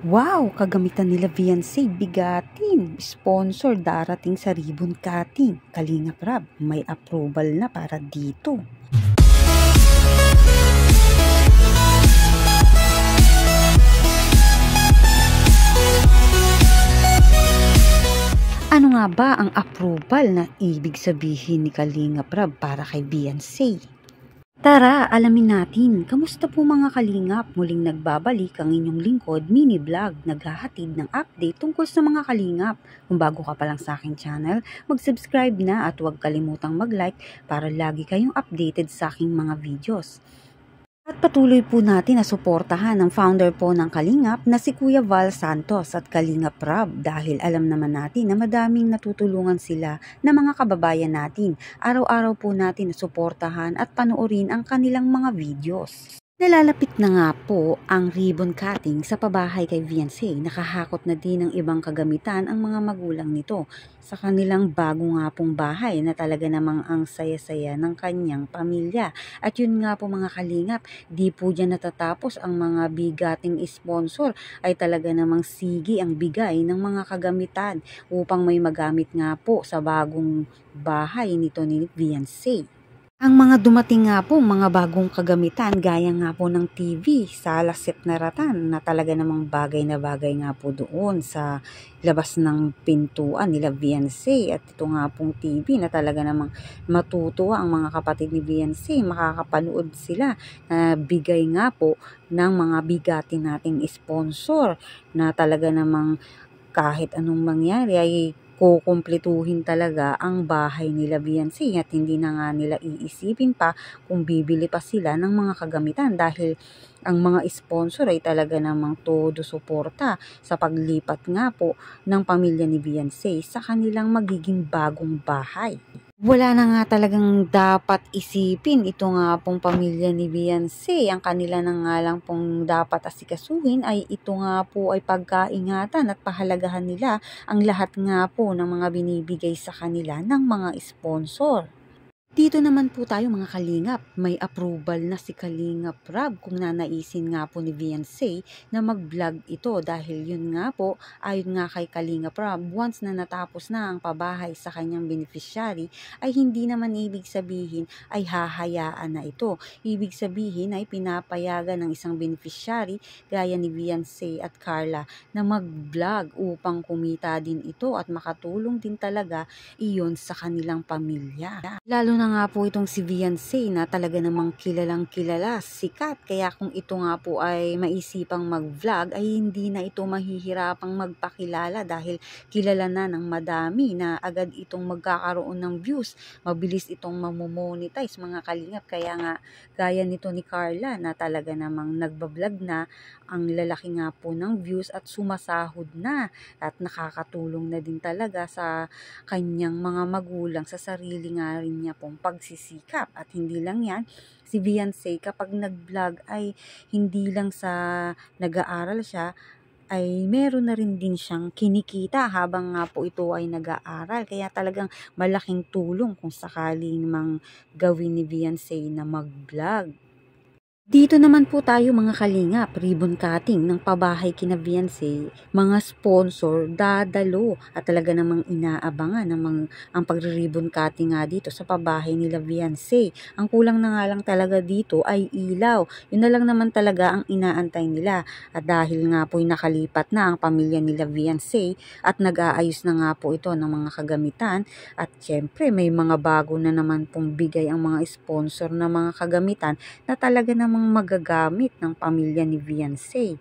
Wow! Kagamitan nila Beyonce, bigatin. Sponsor darating sa ribbon cutting. Kalingap Rab, may approval na para dito. Ano nga ba ang approval na ibig sabihin ni Kalingap Rab para kay Beyonce? Tara, alamin natin. Kamusta po mga kalingap? Muling nagbabalik ang inyong lingkod, mini vlog, naghahatid ng update tungkol sa mga kalingap. Kung bago ka pa lang sa aking channel, mag-subscribe na at huwag kalimutang mag-like para lagi kayong updated sa aking mga videos. At patuloy po natin na suportahan ang founder po ng Kalingap na si Kuya Val Santos at Kalingap Rab dahil alam naman natin na madaming natutulungan sila na mga kababayan natin. Araw-araw po natin na suportahan at panoorin ang kanilang mga videos. Nalalapit na nga po ang ribbon cutting sa pabahay kay Beyonce. Nakahakot na din ng ibang kagamitan ang mga magulang nito sa kanilang bago nga pong bahay na talaga namang ang saya-saya ng kanyang pamilya. At yun nga po mga kalingap, di po dyan natatapos ang mga bigating sponsor ay talaga namang sige ang bigay ng mga kagamitan upang may magamit nga po sa bagong bahay nito ni Beyonce. Ang mga dumating nga po, mga bagong kagamitan, gaya nga po ng TV, sala set na ratan na talaga namang bagay na bagay nga po doon sa labas ng pintuan nila Beyonce. At ito nga pong TV na talaga namang matutuwa ang mga kapatid ni Beyonce. Makakapanood sila na bigay nga po ng mga bigatin nating sponsor na talaga namang kahit anong mangyari ay kukumpletuhin talaga ang bahay nila Beyonce at hindi na nga nila iisipin pa kung bibili pa sila ng mga kagamitan dahil ang mga sponsor ay talaga namang todo suporta sa paglipat nga po ng pamilya ni Beyonce sa kanilang magiging bagong bahay. Wala na nga talagang dapat isipin ito nga pong pamilya ni Beyonce. Ang kanila na nga lang pong dapat asikasuhin ay ito nga po ay pagkaingatan at pahalagahan nila ang lahat nga po ng mga binibigay sa kanila ng mga sponsor. Dito naman po tayo mga kalingap, may approval na si Kalingap Rab kung nanaisin nga po ni Beyonce na mag-vlog ito dahil yun nga po, ayon nga kay Kalingap Rab, once na natapos na ang pabahay sa kanyang beneficiary ay hindi naman ibig sabihin ay hahayaan na ito. Ibig sabihin ay pinapayagan ng isang beneficiary gaya ni Beyonce at Carla na mag-vlog upang kumita din ito at makatulong din talaga iyon sa kanilang pamilya. Lalo na nga po itong si Beyonce na talaga namang kilalang kilala, sikat. Kaya kung ito nga po ay maisipang mag-vlog ay hindi na ito mahihirapang magpakilala dahil kilala na ng madami na agad itong magkakaroon ng views. Mabilis itong mamomonetize mga kalingap. Kaya nga gaya nito ni Carla na talaga namang nagbablog na ang lalaki nga po ng views at sumasahod na at nakakatulong na din talaga sa kanyang mga magulang sa sarili nga rin niya pong pagsisikap. At hindi lang yan, si Beyonce kapag nag-vlog ay hindi lang sa nag-aaral siya, ay meron na rin din siyang kinikita habang nga po ito ay nag-aaral. Kaya talagang malaking tulong kung sakaling mang gawin ni Beyonce na mag-vlog. Dito naman po tayo mga kalingap, ribbon cutting ng pabahay kina Beyonce, mga sponsor dadalo at talaga namang inaabangan ang pagre-ribbon cutting nga dito sa pabahay nila Beyonce. Ang kulang na nga lang talaga dito ay ilaw. Yun na lang naman talaga ang inaantay nila. At dahil nga po nakalipat na ang pamilya nila Beyonce at nag-aayos na nga po ito ng mga kagamitan at syempre may mga bago na naman pong bigay ang mga sponsor na mga kagamitan na talaga namang magagamit ng pamilya ni Beyonce.